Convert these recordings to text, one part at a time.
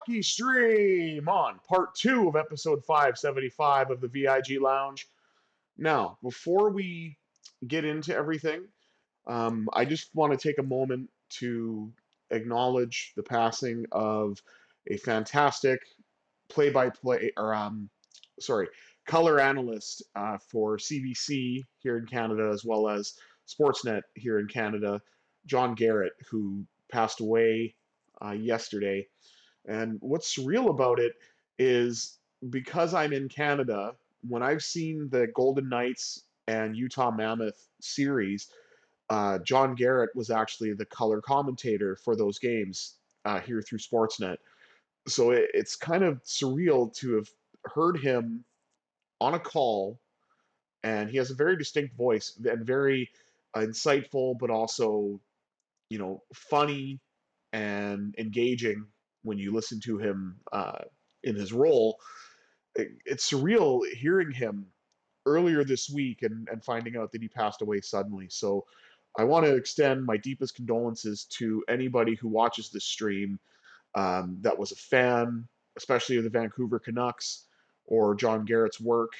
Hockey Stream on part 2 of episode 575 of the VIG Lounge. Now, before we get into everything, I just want to take a moment to acknowledge the passing of a fantastic play-by-play, color analyst for CBC here in Canada, as well as Sportsnet here in Canada, John Garrett, who passed away yesterday. And what's surreal about it is because I'm in Canada, when I've seen the Golden Knights and Utah Mammoth series, John Garrett was actually the color commentator for those games here through Sportsnet. So it's kind of surreal to have heard him on a call, and he has a very distinct voice and very insightful, but also, funny and engaging when you listen to him in his role. It's surreal hearing him earlier this week and finding out that he passed away suddenly. So I want to extend my deepest condolences to anybody who watches this stream that was a fan, especially of the Vancouver Canucks or John Garrett's work,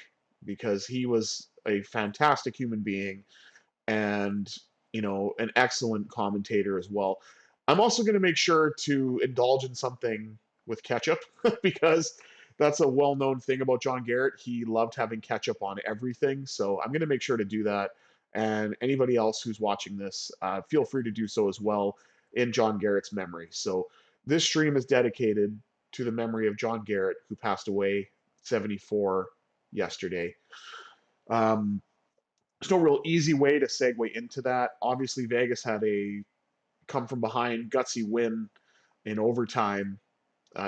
because he was a fantastic human being and, an excellent commentator as well. I'm also going to make sure to indulge in something with ketchup because that's a well-known thing about John Garrett. He loved having ketchup on everything, so I'm going to make sure to do that. And anybody else who's watching this, feel free to do so as well in John Garrett's memory. So this stream is dedicated to the memory of John Garrett, who passed away 74 yesterday. There's no real easy way to segue into that. Obviously, Vegas had a come from behind gutsy win in overtime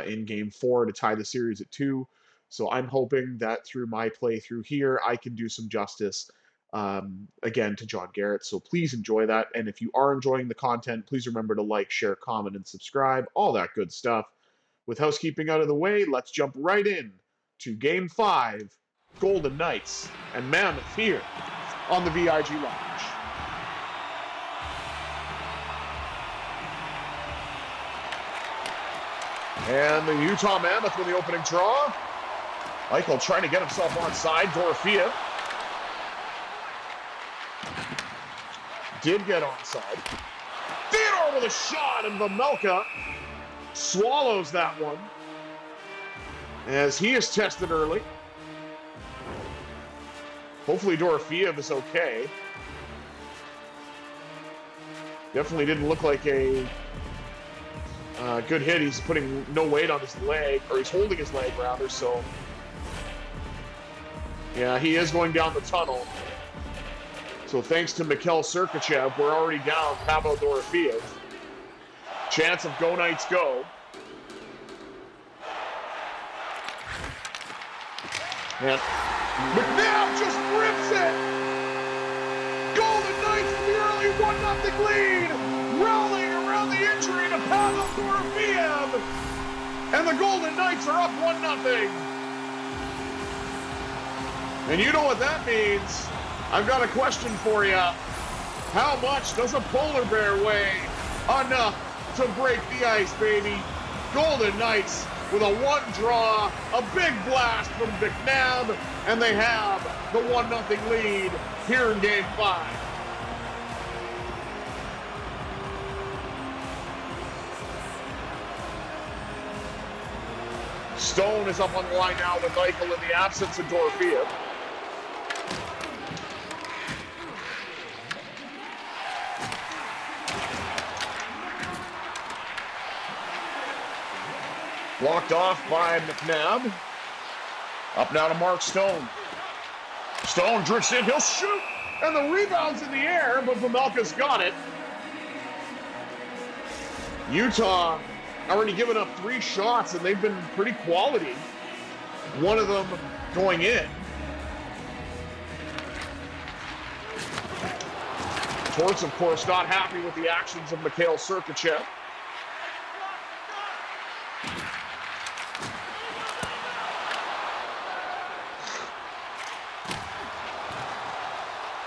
in game 4 to tie the series at 2. So I'm hoping that through my playthrough here, I can do some justice again to John Garrett. So please enjoy that. And if you are enjoying the content, please remember to like, share, comment, and subscribe. All that good stuff. With housekeeping out of the way, let's jump right in to game 5, Golden Knights and Mammoth here on the VIG Lounge. And the Utah Mammoth with the opening draw. Eichel trying to get himself onside. Dorofeyev did get onside. Theodore with a shot, and Vejmelka swallows that one as he is tested early. Hopefully Dorofeyev is okay. Definitely didn't look like a good hit. He's putting no weight on his leg, or he's holding his leg rather, so yeah, he is going down the tunnel. So thanks to Mikhail Sergachev, we're already down Pavel Dorofeyev. Chance of go Knights go. And McNabb just rips it! Golden Knights with the early 1-0 lead! Rallying around the injury to Pavel Dorofeyev! And the Golden Knights are up 1-0. And you know what that means. I've got a question for you. How much does a polar bear weigh? Enough to break the ice, baby. Golden Knights with a 1 draw, a big blast from McNabb, and they have the 1-0 lead here in Game 5. Stone is up on the line now with Eichel in the absence of Dorofeyev. Blocked off by McNabb. Up now to Mark Stone. Stone drifts in, he'll shoot, and the rebound's in the air, but Vejmelka's got it. Utah already given up 3 shots, and they've been pretty quality. One of them going in. Torts, of course, not happy with the actions of Mikhail Sergachev.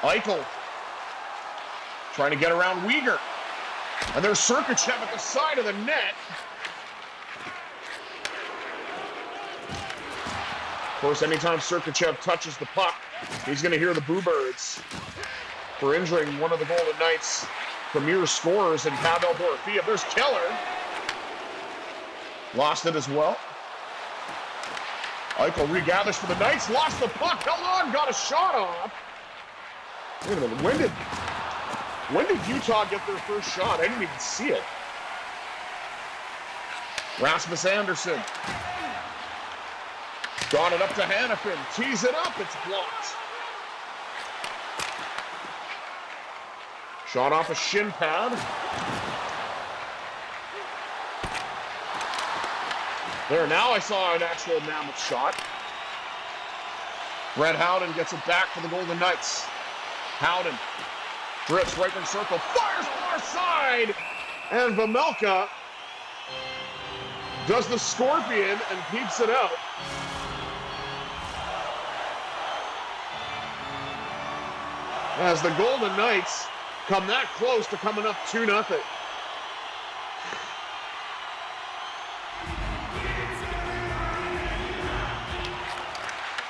Eichel trying to get around Weegar. And there's Sergachev at the side of the net. course, anytime Sergachev touches the puck, he's going to hear the boo birds for injuring one of the Golden Knights' premier scorers in Pavel Dorofeyev. There's Keller. Lost it as well. Eichel regathers for the Knights. Lost the puck. Held on. Got a shot off. Wait a minute. When did Utah get their first shot? I didn't even see it. Rasmus Anderson. Got it up to Hannafin. Tees it up. It's blocked. Shot off a shin pad. There, now I saw an actual mammoth shot. Brett Howden gets it back for the Golden Knights. Howden drifts right in circle, fires far side, and Vejmelka does the scorpion and keeps it out. As the Golden Knights come that close to coming up 2-0.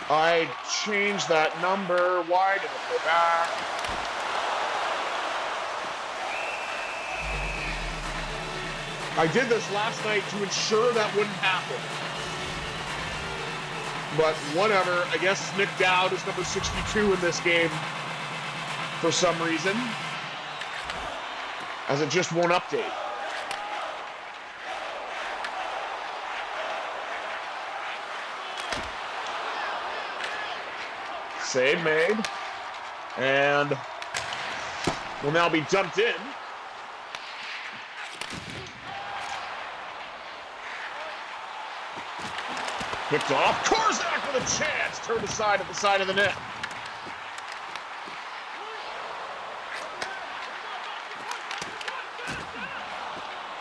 I changed that number. Why did it go back? I did this last night to ensure that wouldn't happen. But whatever. I guess Nick Dowd is number 62 in this game for some reason, as it just won't update. Save made, and will now be dumped in. Picked off. Korzak with a chance. Turned aside at the side of the net.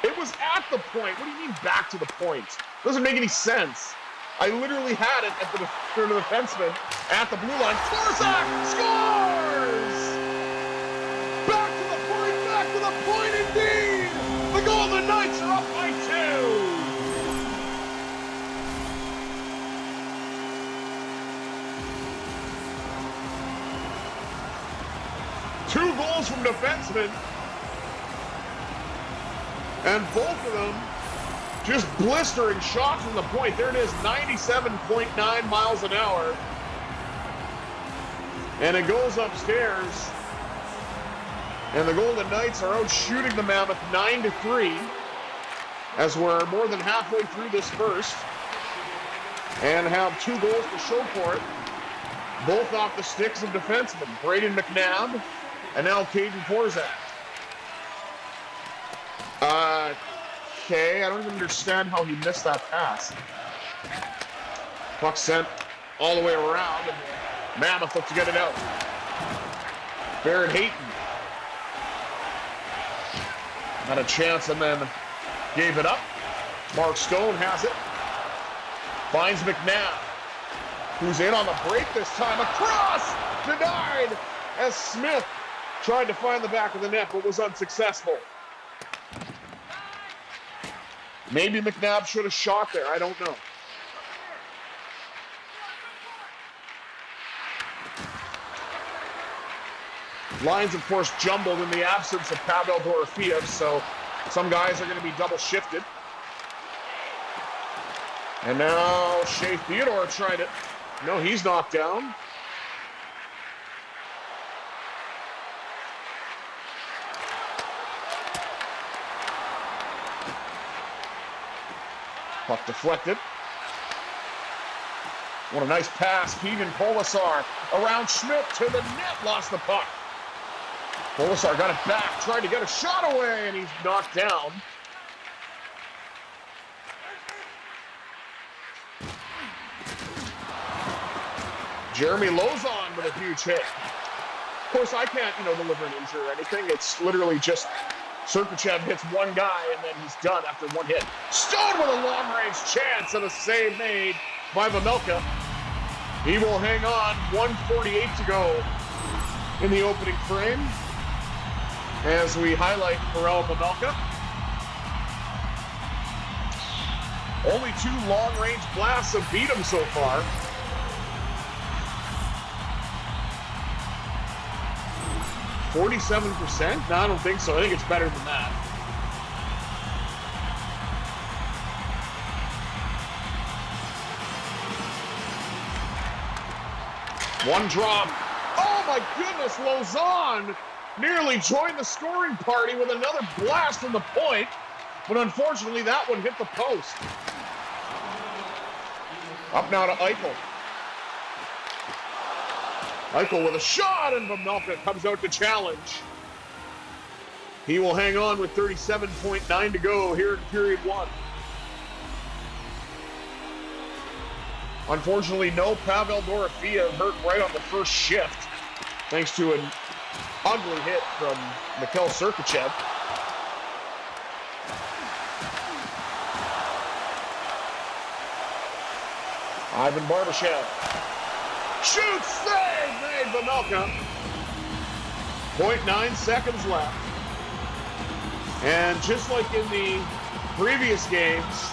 It was at the point. What do you mean back to the point? Doesn't make any sense. I literally had it at the defenseman at the blue line. Korzak scores! Back to the point indeed! The Golden Knights are up by 2! Two goals from defensemen, and both of them just blistering shots from the point. There it is, 97.9 miles an hour. And it goes upstairs. And the Golden Knights are out shooting the Mammoth 9-3 as we're more than halfway through this first. And have 2 goals to show for it. Both off the sticks of defensemen, Braden McNabb and now Caden Korzak. Okay, I don't even understand how he missed that pass. Puck sent all the way around, and Mammoth looked to get it out. Barrett Hayton had a chance and then gave it up. Mark Stone has it. Finds McNabb, who's in on the break this time. Across! Denied! As Smith tried to find the back of the net, but was unsuccessful. Maybe McNabb should have shot there. I don't know. Lines, of course, jumbled in the absence of Pavel Dorofeyev, so some guys are going to be double shifted. And now Shea Theodore tried it. No, he's knocked down. Puck deflected. What a nice pass. Keegan Polisar around Schmidt to the net. Lost the puck. Polisar got it back. Tried to get a shot away, and he's knocked down. Jeremy Lozon with a huge hit. Of course, I can't, deliver an injury or anything. It's literally just Sergachev hits one guy, and then he's done after one hit. Stone with a long-range chance and a save made by Vejmelka. He will hang on. 1:48 to go in the opening frame as we highlight Pavel Vejmelka. Only 2 long-range blasts have beat him so far. 47%? No, I don't think so. I think it's better than that. One drop. Oh my goodness, Lausanne nearly joined the scoring party with another blast from the point, but unfortunately that one hit the post. Up now to Eichel. Eichel with a shot, and Vejmelka comes out to challenge. He will hang on with 37.9 to go here in period one. Unfortunately, no Pavel Dorofeyev hurt right on the first shift, thanks to an ugly hit from Mikhail Sergachev. Ivan Barbashev. Shoots, save, made Vejmelka. 0.9 seconds left. And just like in the previous games,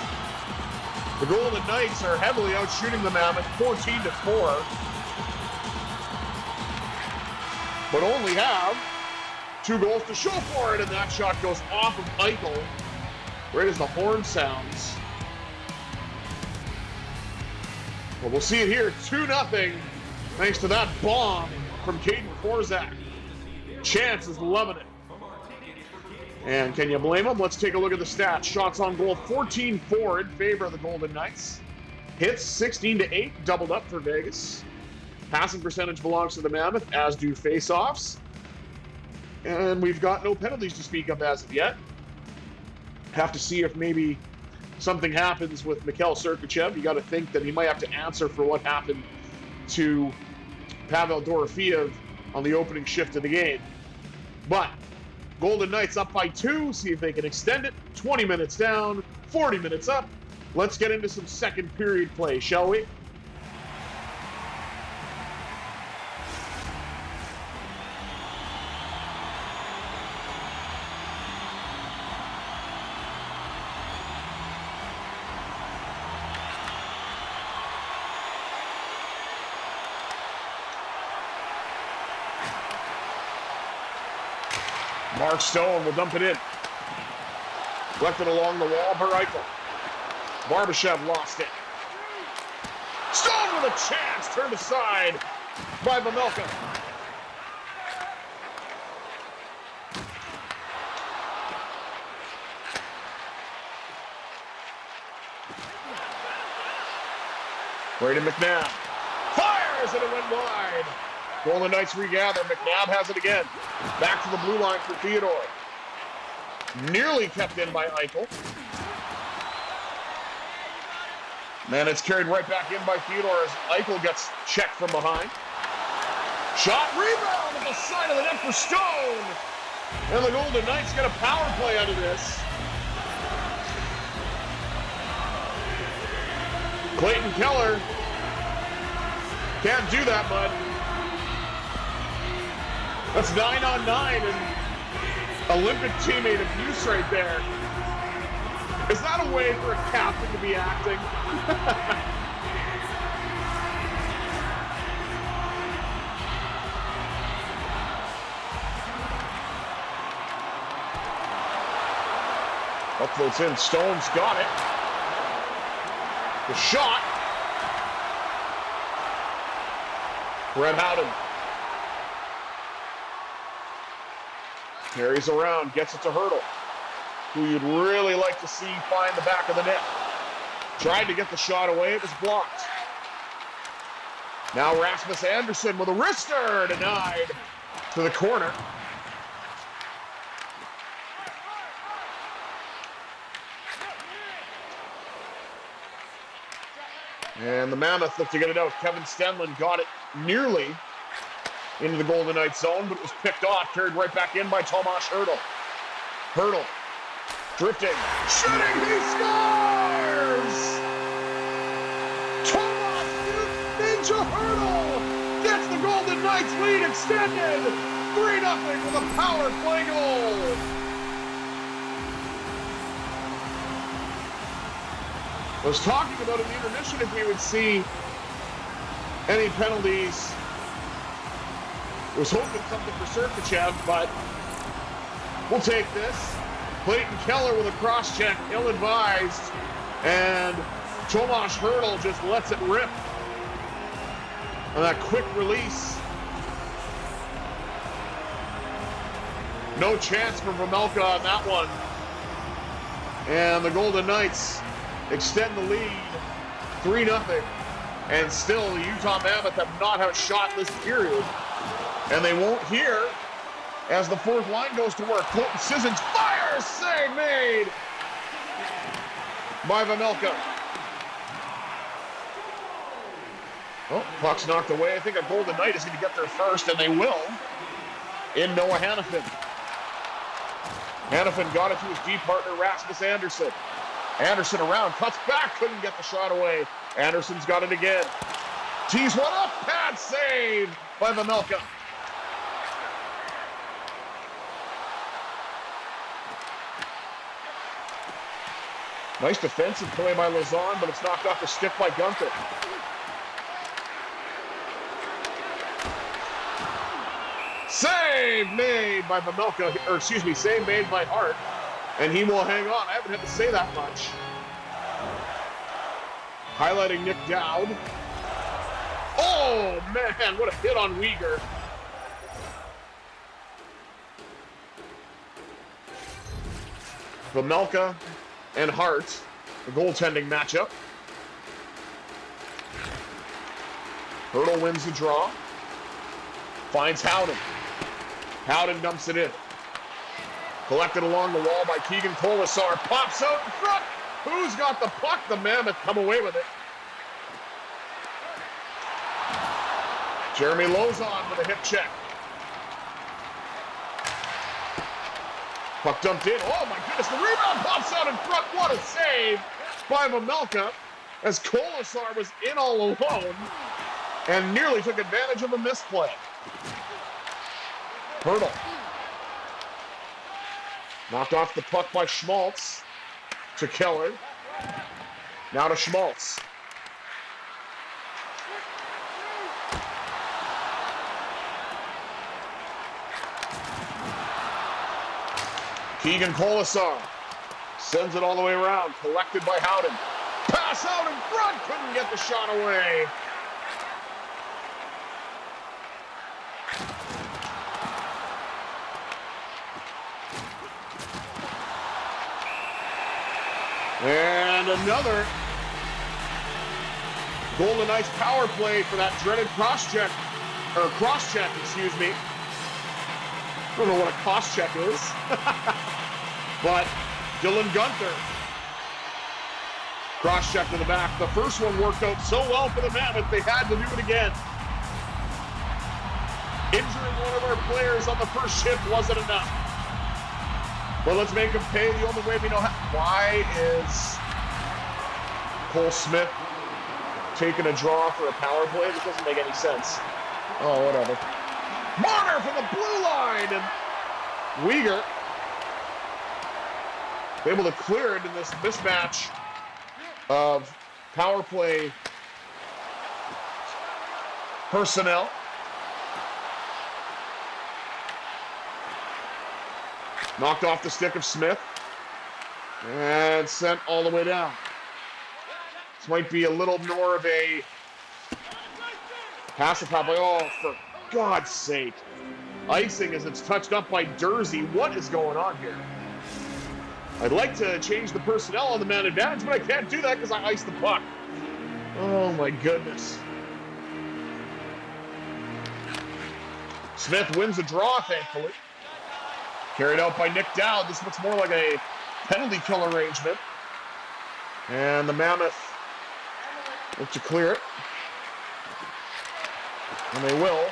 the Golden Knights are heavily out shooting the Mammoth 14-4, but only have 2 goals to show for it, and that shot goes off of Eichel right as the horn sounds. Well, we'll see it here, 2-0, thanks to that bomb from Caden Forzak. Chance is loving it. And can you blame him? Let's take a look at the stats. Shots on goal, 14-4 in favor of the Golden Knights. Hits, 16-8, doubled up for Vegas. Passing percentage belongs to the Mammoth, as do faceoffs. And we've got no penalties to speak of as of yet. Have to see if maybe something happens with Mikhail Sergachev. You got to think that he might have to answer for what happened to Pavel Dorofeyev on the opening shift of the game. But Golden Knights up by 2, see if they can extend it. 20 minutes down, 40 minutes up. Let's get into some second period play, shall we? Mark Stone will dump it in. Left it along the wall for Eichel. Barbashev lost it. Stone with a chance, turned aside by Vejmelka. Brayden McNabb fires and it went wide. Golden Knights regather. McNabb has it again. Back to the blue line for Theodore. Nearly kept in by Eichel. Man, it's carried right back in by Theodore as Eichel gets checked from behind. Shot, rebound at the side of the net for Stone. And the Golden Knights get a power play out of this. Clayton Keller can't do that, bud. That's 9-on-9 and Olympic teammate abuse right there. Is that a way for a captain to be acting? Up floats in. Stone's got it. The shot. Brett Howden. Carries around, gets it to Hurdle, who you'd really like to see find the back of the net. Tried to get the shot away, it was blocked. Now Rasmus Andersson with a wrister, denied to the corner. And the Mammoth looked to get it out. Kevin Stenlund got it nearly into the Golden Knights zone, but it was picked off, carried right back in by Tomas Hurdle. Hurdle, drifting, shooting, he scores! Tomas Ninja Hurdle gets the Golden Knights lead extended, 3-0 with a power play goal. I was talking about in the intermission if we would see any penalties Was hoping something for Sergachev, but we'll take this. Clayton Keller with a cross-check, ill-advised, and Tomas Hertl just lets it rip on that quick release. No chance for Vejmelka on that one. And the Golden Knights extend the lead 3-0. And still, the Utah Mammoth have not had a shot this period. And they won't here as the fourth line goes to work. Colton Sissons fires, save made by Vejmelka. Oh, puck's knocked away. I think a Golden Knight is going to get there first, and they will, in Noah Hannafin. Hannafin got it to his D partner, Rasmus Andersson. Andersson around, cuts back, couldn't get the shot away. Andersson's got it again. Tees one up, pad save by Vejmelka. Nice defensive play by Lazan, but it's knocked off the stick by Gunther. Save made by Vejmelka, or excuse me, save made by Hart, and he will hang on. I haven't had to say that much. Highlighting Nick Dowd. Oh, man, what a hit on Uyghur. Vejmelka and Hart, the goaltending matchup. Hertl wins the draw. Finds Howden. Howden dumps it in. Collected along the wall by Keegan Colasar. Pops out in front. Who's got the puck? The Mammoth come away with it. Jeremy Lauzon with a hip check. Puck dumped in. Oh my goodness, the rebound pops out in front. What a save by Vejmelka as Colasar was in all alone and nearly took advantage of a misplay. Hertl. Knocked off the puck by Schmaltz to Keller. Now to Schmaltz. Keegan Colasar sends it all the way around, collected by Howden. Pass out in front, couldn't get the shot away. And another Golden Knights power play for that dreaded cross-check, excuse me. I don't know what a cross-check is. But Dylan Gunther, cross-check to the back. The first one worked out so well for the Mammoth, they had to do it again. Injuring one of our players on the first shift wasn't enough. But let's make him pay the only way we know how. Why is Cole Smith taking a draw for a power play? This doesn't make any sense. Oh, whatever. Marner from the blue line, and Uyghur able to clear it in this mismatch of power play personnel. Knocked off the stick of Smith and sent all the way down. This might be a little more of a passive power play. Oh, for God's sake. Icing as it's touched up by Dursey. What is going on here? I'd like to change the personnel on the man advantage, but I can't do that because I iced the puck. Oh my goodness. Smith wins the draw, thankfully. Carried out by Nick Dowd. This looks more like a penalty kill arrangement. And the Mammoth look to clear it. And they will.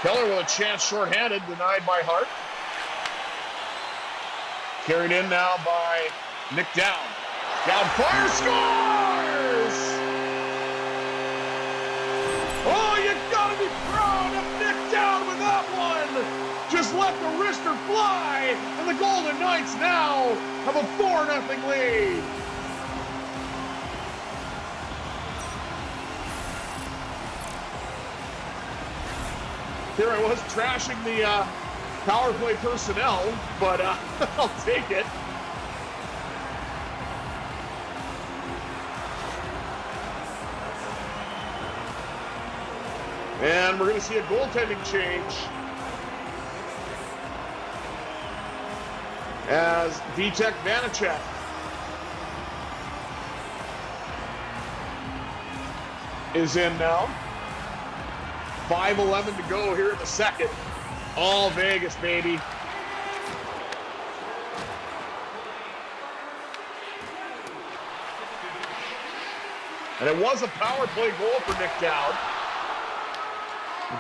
Keller with a chance shorthanded, denied by Hart. Carried in now by Nick Dowd. Dowd fires, scores! Oh, you gotta be proud of Nick Dowd with that one! Just let the wrister fly, and the Golden Knights now have a 4-0 lead. Here I was trashing the power play personnel, but I'll take it. And we're going to see a goaltending change as Vitek Vanacek is in now. 5:11 to go here in the second. All Vegas, baby. And it was a power play goal for Nick Dowd.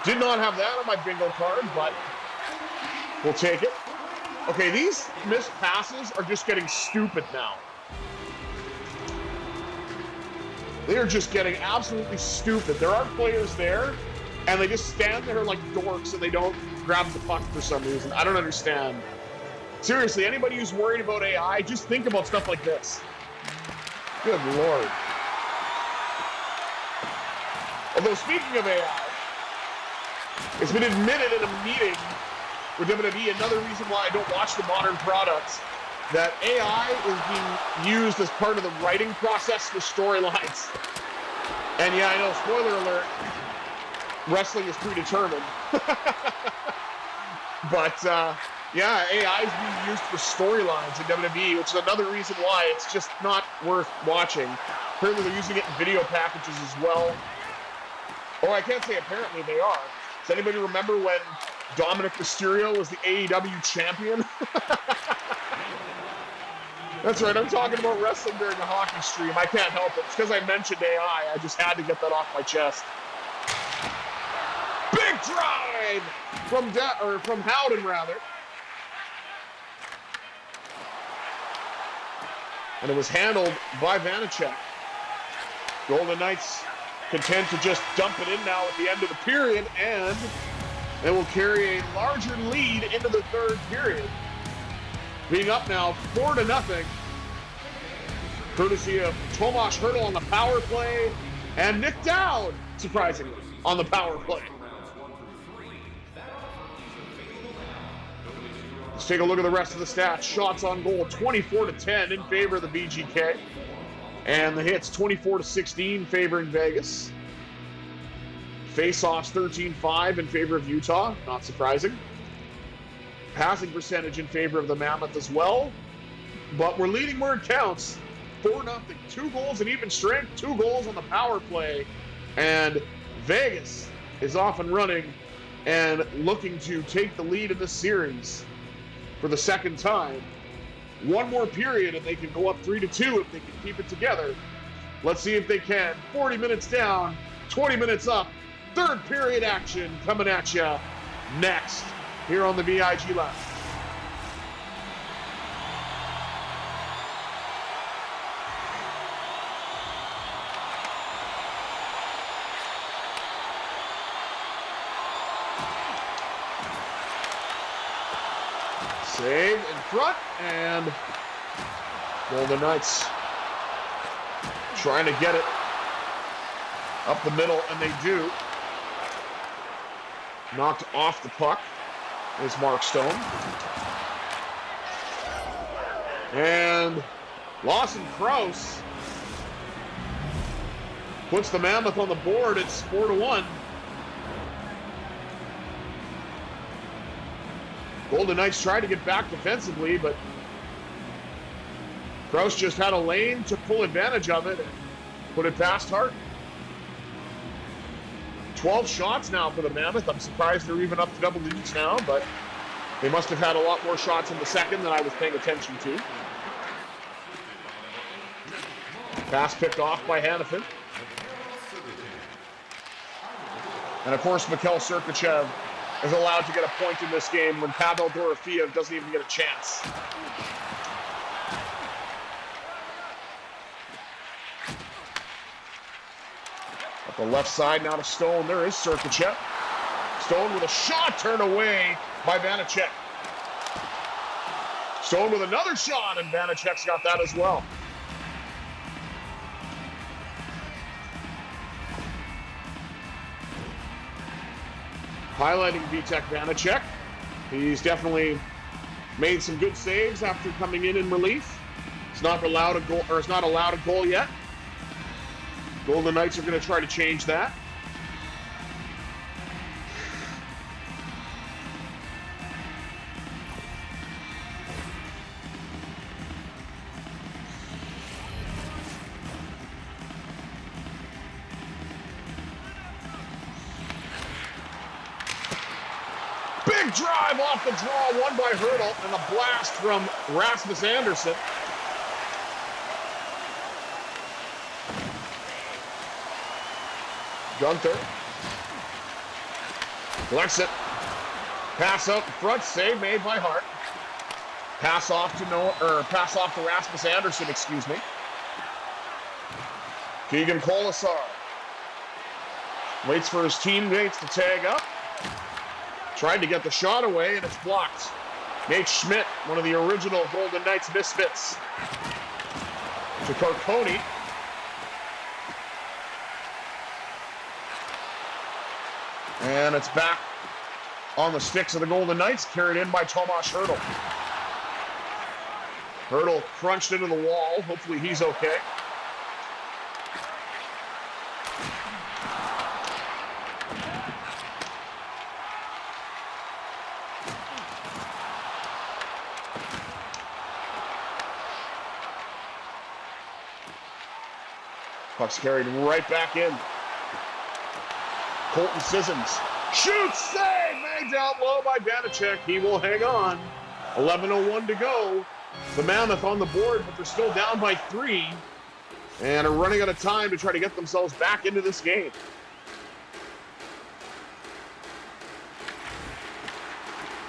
Did not have that on my bingo card, but we'll take it. Okay, these missed passes are just getting stupid now. They are just getting absolutely stupid. There are players there, and they just stand there like dorks, and they don't grab the puck for some reason. I don't understand. Seriously, anybody who's worried about AI, just think about stuff like this. Good Lord. Although, speaking of AI, it's been admitted in a meeting with WWE, another reason why I don't watch the modern products, that AI is being used as part of the writing process for storylines. And yeah, I know, spoiler alert, wrestling is predetermined. But yeah, AI is being used for storylines in WWE, which is another reason why it's just not worth watching. Apparently they're using it in video packages as well. Or I can't say apparently they are. Does anybody remember when Dominic Mysterio was the AEW champion? That's right, I'm talking about wrestling during the hockey stream. I can't help it. It's because I mentioned AI. I just had to get that off my chest. Big drive from Howden, rather. And it was handled by Vanacek. Golden Knights content to just dump it in now at the end of the period, and they will carry a larger lead into the third period. Being up now 4-0, courtesy of Tomas Hertl on the power play, and Nick Dowd, surprisingly, on the power play. Let's take a look at the rest of the stats. Shots on goal, 24-10 in favor of the VGK. And the hits, 24-16, favoring Vegas. Face-offs, 13-5 in favor of Utah, not surprising. Passing percentage in favor of the Mammoth as well. But we're leading where it counts. 4-0, 2 goals in even strength, 2 goals on the power play. And Vegas is off and running and looking to take the lead in this series for the second time. One more period and they can go up 3-2 if they can keep it together. Let's see if they can. 40 minutes down, 20 minutes up. Third period action coming at you next here on the VIG Lounge. Save in front, and Golden Knights trying to get it up the middle, and they do. Knocked off the puck is Mark Stone. And Lawson Crouse puts the Mammoth on the board. It's 4-1. Golden Knights tried to get back defensively, but Crouse just had a lane to pull advantage of it and put it past Hart. 12 shots now for the Mammoth. I'm surprised they're even up to double digits now, but they must have had a lot more shots in the second than I was paying attention to. Pass picked off by Hanifin. And of course, Mikhail Sergachev is allowed to get a point in this game when Pavel Dorofeyev doesn't even get a chance. Up the left side now to Stone. There is Sergachev. Stone with a shot turned away by Vanacek. Stone with another shot, and Vanacek's got that as well. Highlighting Vitek Vanacek. He's definitely made some good saves after coming in relief. It's not allowed a goal, or it's not allowed a goal yet. Golden Knights are going to try to change that. Big drive off the draw, won by Hurdle, and a blast from Rasmus Andersson. Gunther collects it. Pass out in front, save made by Hart. Pass off to Rasmus Andersson, excuse me. Keegan Colasar waits for his teammates to tag up. Tried to get the shot away, and it's blocked. Nate Schmidt, one of the original Golden Knights misfits. To Carconi. And it's back on the sticks of the Golden Knights, carried in by Tomas Hurdle. Hurdle crunched into the wall. Hopefully he's okay. Puck's carried right back in. Colton Sissons shoots, save, made down low by Vanacek. He will hang on. 11:01 to go. The Mammoth on the board, but they're still down by 3 and are running out of time to try to get themselves back into this game.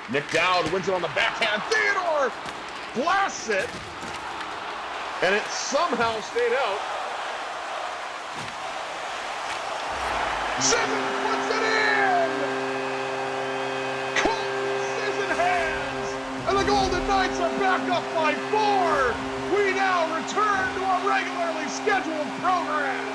Nick Dowd wins it on the backhand. Theodore blasts it, and it somehow stayed out. Sissons puts it in! Colton Sissons hands! And the Golden Knights are back up by 4! We now return to our regularly scheduled program!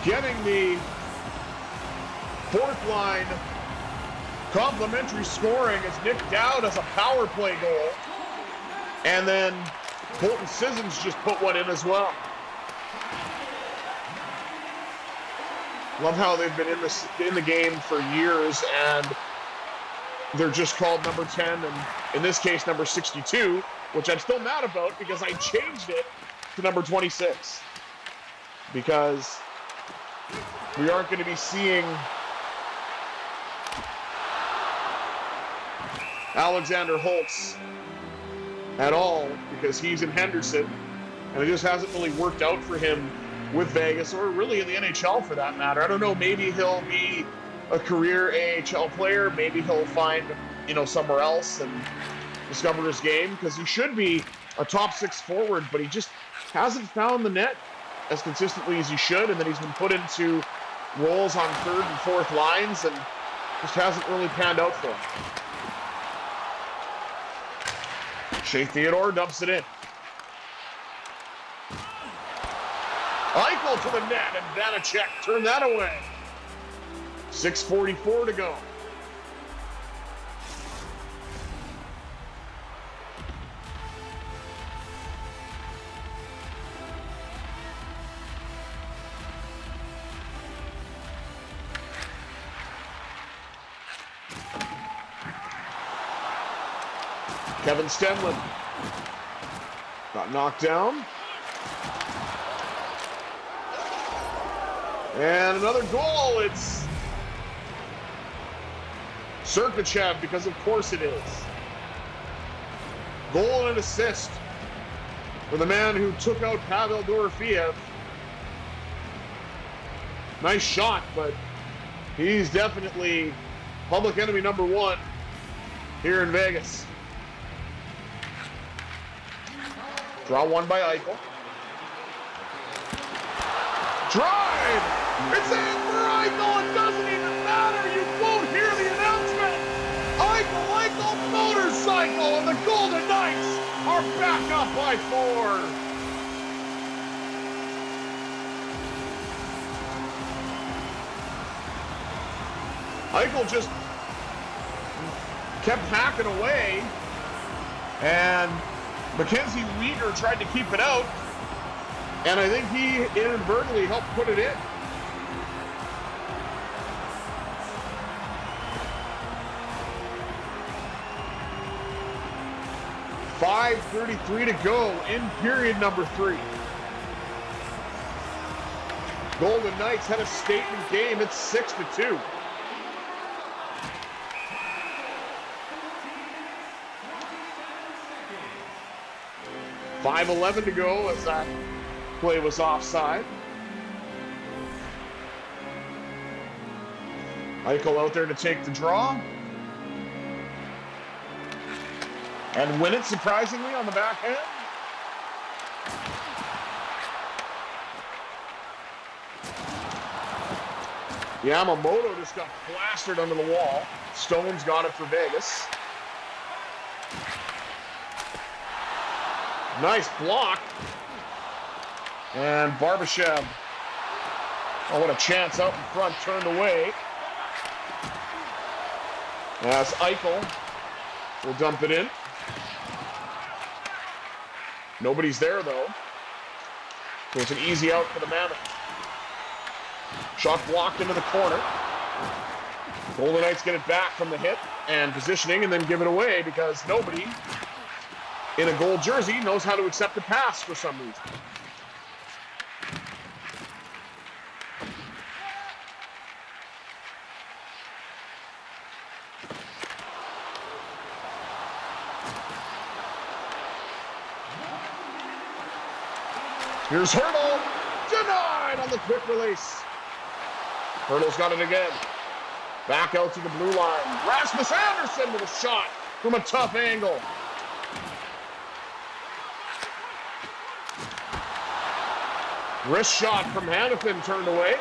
Getting the fourth line complimentary scoring as Nick Dowd has a power play goal. And then Colton Sissons just put one in as well. Love how they've been in the game for years, and they're just called number 10, and in this case, number 62, which I'm still mad about because I changed it to number 26. Because we aren't going to be seeing Alexander Holtz at all because he's in Henderson, and it just hasn't really worked out for him with Vegas, or really in the NHL for that matter. I don't know, maybe he'll be a career AHL player, maybe he'll find, somewhere else and discover his game, because he should be a top 6 forward, but he just hasn't found the net as consistently as he should, and then he's been put into roles on third and fourth lines and just hasn't really panned out for him. Shea Theodore dumps it in. Eichel to the net, and Vanacek turned that away. 6:44 to go. Kevin Stenlund got knocked down. And another goal. It's Sergachev, because of course it is. Goal and an assist for the man who took out Pavel Dorofeyev. Nice shot, but he's definitely public enemy number 1 here in Vegas. Draw one by Eichel. Drive! It's in for Eichel! It doesn't even matter! You won't hear the announcement! Eichel motorcycle! the Golden Knights are back up by 4. Eichel just kept hacking away, and Mackenzie Weegar tried to keep it out, and I think he inadvertently helped put it in. .5:33 to go in period number 3. Golden Knights had a statement game. It's 6-2. .5:11 to go as that play was offside. Eichel out there to take the draw. And win it, surprisingly, on the backhand. Yamamoto just got plastered under the wall. Stone's got it for Vegas. Nice block. And Barbashev, oh, what a chance out in front, turned away. As Eichel will dump it in. Nobody's there, though. So it's an easy out for the Mammoth. Shot blocked into the corner. Golden Knights get it back from the hit and positioning and then give it away because nobody in a gold jersey knows how to accept a pass for some reason. Here's Hurdle, denied on the quick release. Hurdle's got it again. Back out to the blue line. Rasmus Anderson with a shot from a tough angle. Wrist shot from Hannafin turned away.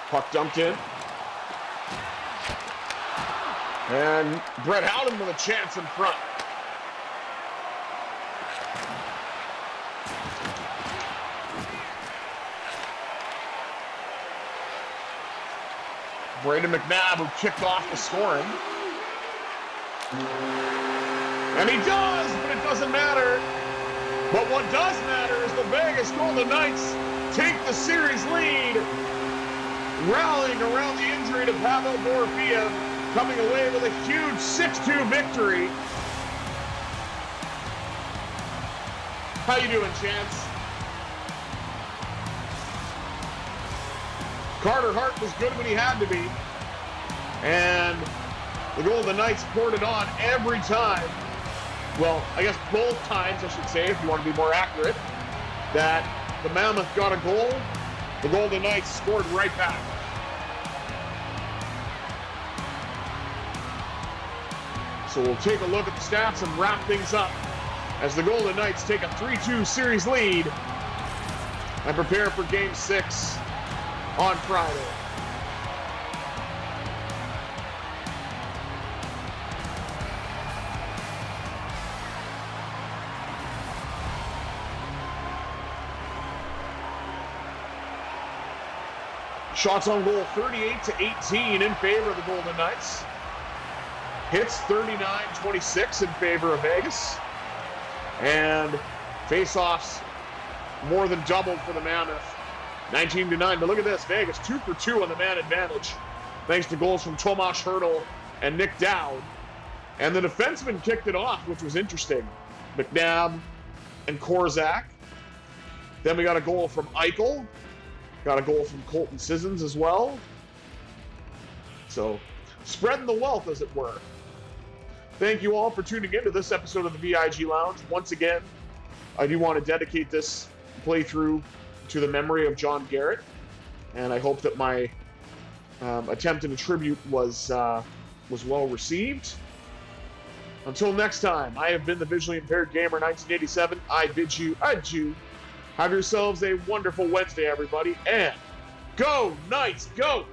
Puck dumped in. And Brett Howden with a chance in front. Braden McNabb who kicked off the scoring. And he does, but it doesn't matter. But what does matter is the Vegas Golden Knights take the series lead, rallying around the injury to Pavel Dorofeyev, coming away with a huge 6-2 victory. How you doing, Chance? Carter Hart was good when he had to be. And the Golden Knights poured it on every time. Well, I guess both times, I should say, if you want to be more accurate, that the Mammoth got a goal, the Golden Knights scored right back. So we'll take a look at the stats and wrap things up as the Golden Knights take a 3-2 series lead and prepare for Game 6 on Friday. Shots on goal 38-18 in favor of the Golden Knights. Hits 39-26 in favor of Vegas. And face-offs more than doubled for the Mammoth. 19-9. But look at this. Vegas 2 for 2 on the man advantage. Thanks to goals from Tomas Hertl and Nick Dowd. And the defenseman kicked it off, which was interesting. McNabb and Korzak. Then we got a goal from Eichel. Got a goal from Colton Sissons as well. So, spreading the wealth, as it were. Thank you all for tuning in to this episode of the VIG Lounge. Once again, I do want to dedicate this playthrough to the memory of John Garrett. And I hope that my attempt in a tribute was was well received. Until next time, I have been the Visually Impaired Gamer 1987. I bid you adieu. Have yourselves a wonderful Wednesday, everybody, and go Knights, go!